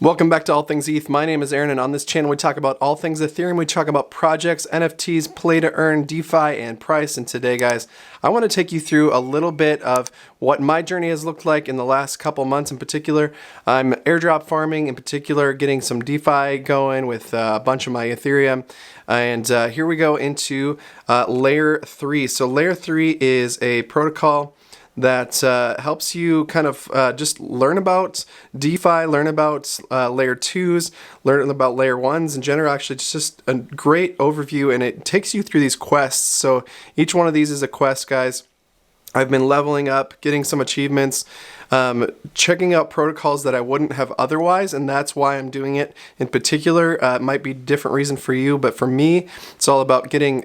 Welcome back to All Things ETH. My name is Aaron, and on this channel we talk about all things Ethereum. We talk about projects, NFTs, play to earn, DeFi, and price. And today, guys, I want to take you through a little bit of what my journey has looked like in the last couple months in particular. I'm airdrop farming in particular, getting some DeFi going with a bunch of my Ethereum. And here we go into Layer 3. So Layer 3 is a protocol that helps you kind of just learn about DeFi, learn about layer 2s, learn about layer 1s in general. Actually, it's just a great overview, and it takes you through these quests. So each one of these is a quest, guys. I've been leveling up, getting some achievements, checking out protocols that I wouldn't have otherwise, and that's why I'm doing it in particular. It might be a different reason for you, but for me, it's all about getting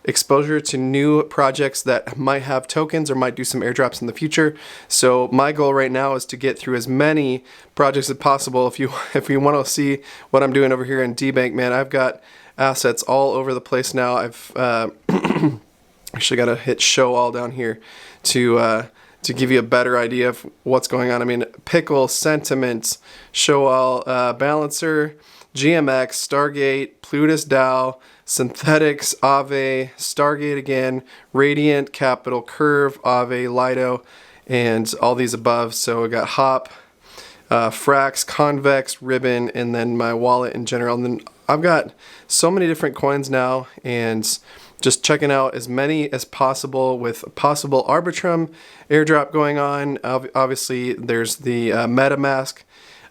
exposure to new projects that might have tokens or might do some airdrops in the future. So my goal right now is to get through as many projects as possible. If you want to see what I'm doing over here in DBank, man, I've got assets all over the place now. I've actually got to hit show all down here to give you a better idea of what's going on. I mean, Pickle, Sentiment, Show All, Balancer, GMX, Stargate, Plutus DAO, Synthetics, Aave, Stargate again, Radiant, Capital, Curve, Aave, Lido, and all these above. So I got Hop, Frax, Convex, Ribbon, and then my wallet in general. And then I've got so many different coins now, and just checking out as many as possible with possible Arbitrum airdrop going on. Obviously, there's the MetaMask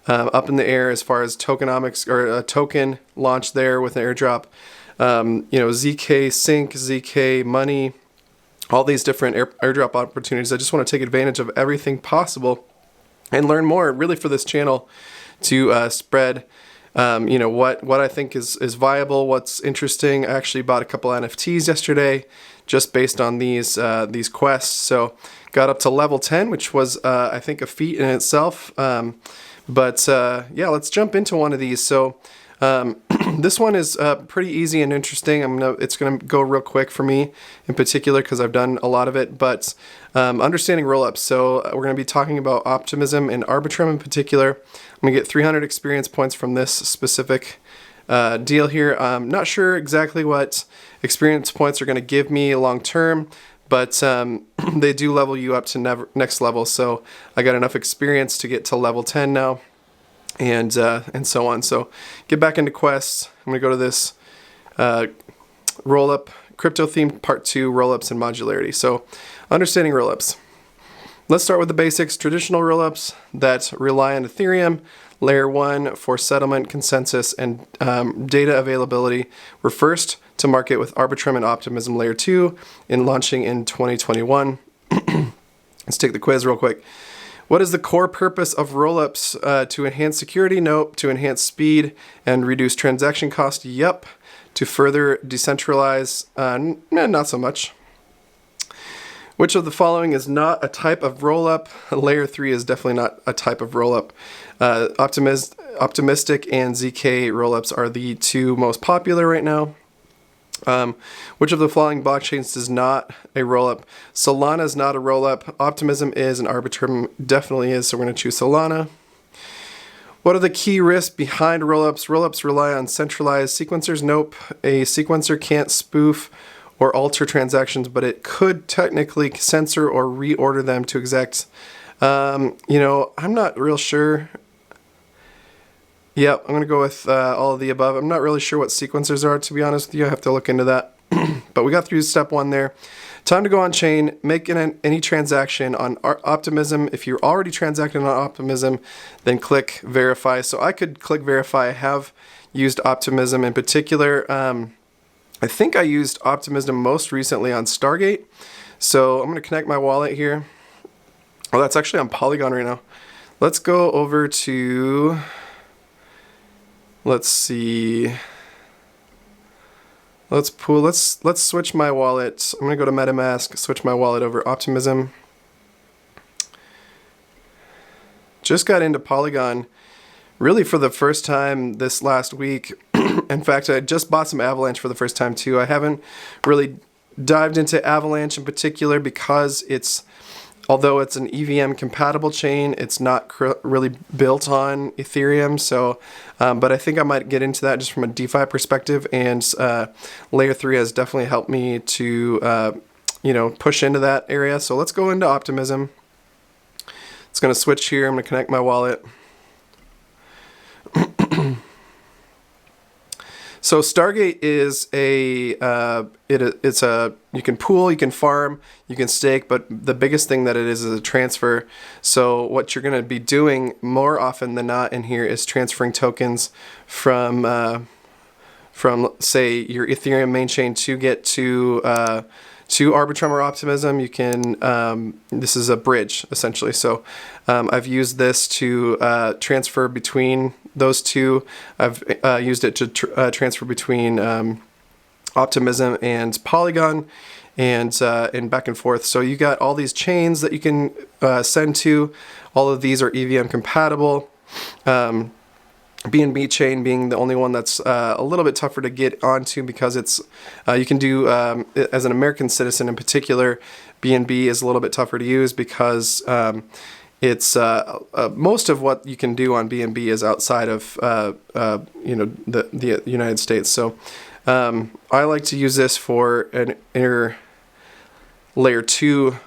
up in the air as far as tokenomics or a token launch there with an airdrop. ZK Sync, ZK Money, all these different airdrop opportunities. I just want to take advantage of everything possible and learn more really for this channel to spread what I think is viable, what's interesting. I actually bought a couple NFTs yesterday just based on these quests. So got up to level 10, which was I think a feat in itself. Yeah, let's jump into one of these. So this one is pretty easy and interesting. It's gonna go real quick for me in particular because I've done a lot of it. But understanding rollups. So we're gonna be talking about Optimism and Arbitrum in particular. I'm gonna get 300 experience points from this specific deal here. I'm not sure exactly what experience points are gonna give me long term, but they do level you up to next level. So I got enough experience to get to level 10 now. And so on. So get back into quests. I'm going to go to this rollup, crypto themed part 2, rollups and modularity. So understanding rollups. Let's start with the basics. Traditional rollups that rely on Ethereum, layer 1 for settlement, consensus, and data availability were first to market with Arbitrum and Optimism layer 2 in launching in 2021. Let's take the quiz real quick. What is the core purpose of rollups? To enhance security? Nope. To enhance speed and reduce transaction cost? Yep. To further decentralize? Not so much. Which of the following is not a type of rollup? Layer 3 is definitely not a type of rollup. Optimistic and ZK rollups are the two most popular right now. Which of the following blockchains is not a rollup? Solana is not a rollup. Optimism is, and Arbitrum definitely is, so we're going to choose Solana. What are the key risks behind rollups? Rollups rely on centralized sequencers. Nope. A sequencer can't spoof or alter transactions, but it could technically censor or reorder them to exact. I'm not real sure. Yep, I'm going to go with all of the above. I'm not really sure what sequencers are, to be honest with you. I have to look into that. But we got through step 1 there. Time to go on chain, make any transaction on Optimism. If you're already transacting on Optimism, then click verify. So I could click verify. I have used Optimism in particular. I think I used Optimism most recently on Stargate. So I'm going to connect my wallet here. Oh, that's actually on Polygon right now. Let's go over to... Let's see. Let's switch my wallet. I'm gonna go to MetaMask, switch my wallet over Optimism. Just got into Polygon really for the first time this last week. In fact, I just bought some Avalanche for the first time too. I haven't really dived into Avalanche in particular because it's although it's an EVM compatible chain, it's not really built on Ethereum. So, but I think I might get into that just from a DeFi perspective. And Layer 3 has definitely helped me to, push into that area. So let's go into Optimism. It's going to switch here. I'm going to connect my wallet. So Stargate is you can pool, you can farm, you can stake, but the biggest thing that it is a transfer. So what you're going to be doing more often than not in here is transferring tokens from say your Ethereum main chain to get to Arbitrum or Optimism. You can this is a bridge essentially. So I've used this to transfer between those two. I've used it to transfer between Optimism and Polygon, and back and forth. So you got all these chains that you can send to. All of these are EVM compatible. BNB chain being the only one that's a little bit tougher to get onto because it's you can do as an American citizen in particular. BNB is a little bit tougher to use because it's most of what you can do on BNB is outside of the United States. So I like to use this for an inner layer 2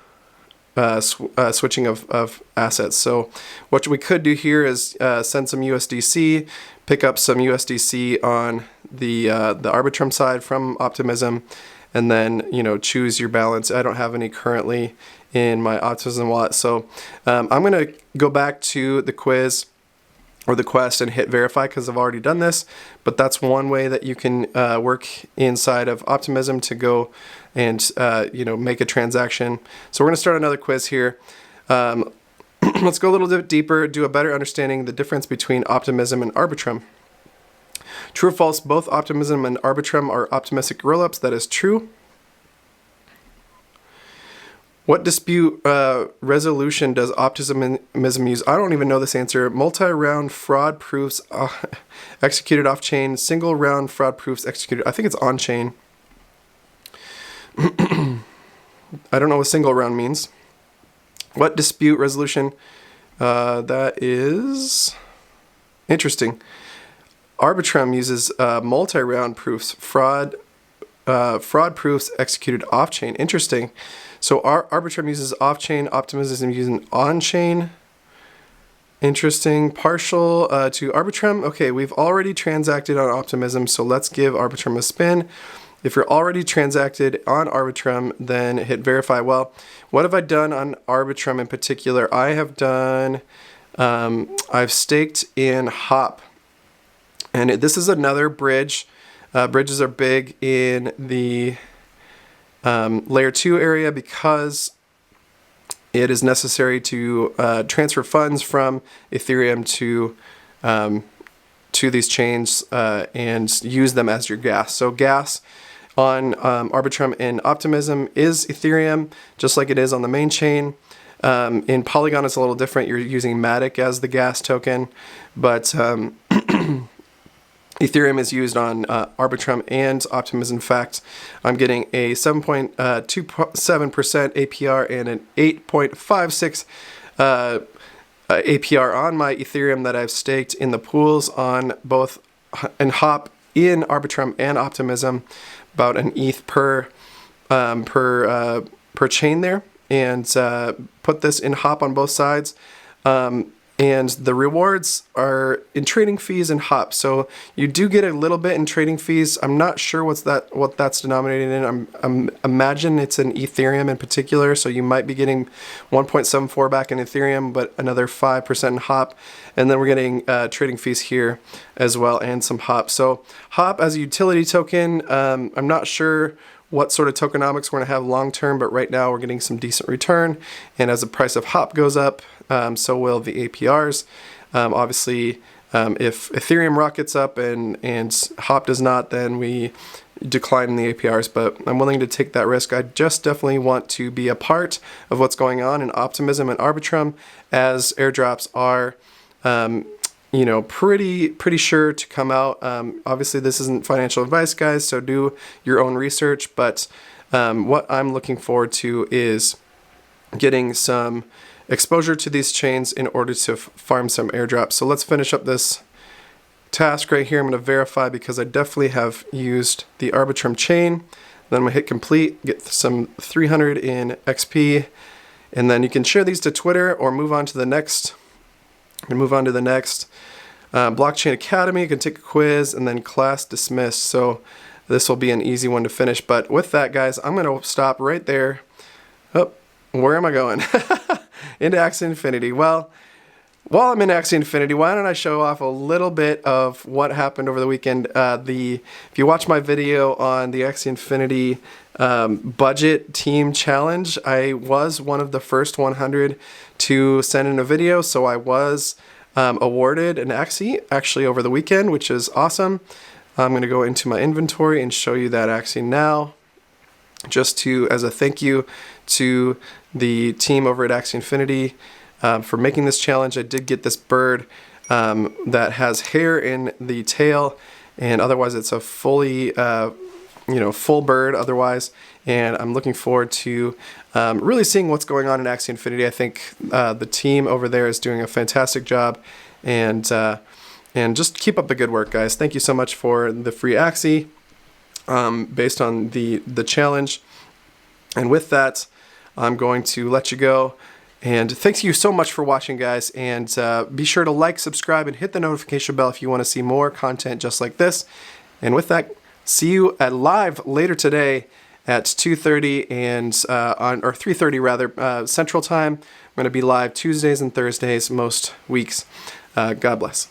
switching of assets. So what we could do here is send some USDC, pick up some USDC on the Arbitrum side from Optimism, and then choose your balance. I don't have any currently in my Optimism wallet, so I'm gonna go back to the quiz or the quest and hit verify because I've already done this. But that's one way that you can work inside of Optimism to go and make a transaction. So we're gonna start another quiz here. Let's go a little bit deeper, do a better understanding the difference between Optimism and Arbitrum. True or false, both Optimism and Arbitrum are optimistic rollups. That is true. What dispute resolution does Optimism use? I don't even know this answer. Multi-round fraud proofs executed off-chain. Single-round fraud proofs executed. I think it's on-chain. I don't know what single round means. What dispute resolution? That is interesting. Arbitrum uses multi-round proofs. Fraud proofs executed off-chain. Interesting. So Arbitrum uses off-chain, Optimism using on-chain. Interesting. Partial to Arbitrum. Okay, we've already transacted on Optimism, so let's give Arbitrum a spin. If you're already transacted on Arbitrum, then hit verify. Well, what have I done on Arbitrum in particular? I have done, I've staked in Hop. And this is another bridge. Bridges are big in the layer 2 area because it is necessary to transfer funds from Ethereum to these chains and use them as your gas. So gas on Arbitrum and Optimism is Ethereum, just like it is on the main chain. In Polygon, it's a little different. You're using Matic as the gas token, but Ethereum is used on Arbitrum and Optimism. In fact, I'm getting a 7.27% APR and an 8.56 APR on my Ethereum that I've staked in the pools on both and Hop in Arbitrum and Optimism, about an ETH per chain there, and put this in Hop on both sides. And the rewards are in trading fees and Hop. So you do get a little bit in trading fees. I'm not sure what that's denominated in. I'm imagine it's in Ethereum in particular. So you might be getting 1.74 back in Ethereum, but another 5% in Hop. And then we're getting trading fees here as well and some Hop. So Hop as a utility token, I'm not sure what sort of tokenomics we're going to have long term, but right now we're getting some decent return. And as the price of Hop goes up, so will the APRs. Obviously, if Ethereum rockets up and Hop does not, then we decline in the APRs, but I'm willing to take that risk. I just definitely want to be a part of what's going on in Optimism and Arbitrum, as airdrops are pretty sure to come out. Obviously, this isn't financial advice, guys, so do your own research. But what I'm looking forward to is getting some exposure to these chains in order to farm some airdrops. So let's finish up this task right here. I'm going to verify because I definitely have used the Arbitrum chain. Then I'm going to hit complete, get some 300 in XP, and then you can share these to Twitter or move on to the next. Blockchain Academy, you can take a quiz, and then class dismissed. So this will be an easy one to finish. But with that, guys, I'm going to stop right there. Oh, where am I going? Into Axie Infinity. Well, while I'm in Axie Infinity, why don't I show off a little bit of what happened over the weekend? If you watch my video on the Axie Infinity budget team challenge, I was one of the first 100 to send in a video, so I was awarded an Axie actually over the weekend, which is awesome. I'm going to go into my inventory and show you that Axie now, just as a thank you to the team over at Axie Infinity. For making this challenge. I did get this bird that has hair in the tail, and otherwise it's a fully, full bird otherwise. And I'm looking forward to really seeing what's going on in Axie Infinity. I think the team over there is doing a fantastic job, and just keep up the good work, guys. Thank you so much for the free Axie based on the challenge. And with that, I'm going to let you go. And thank you so much for watching, guys, and be sure to like, subscribe, and hit the notification bell if you want to see more content just like this. And with that, see you at live later today at 2:30 or 3:30 rather, Central Time. I'm going to be live Tuesdays and Thursdays most weeks. God bless.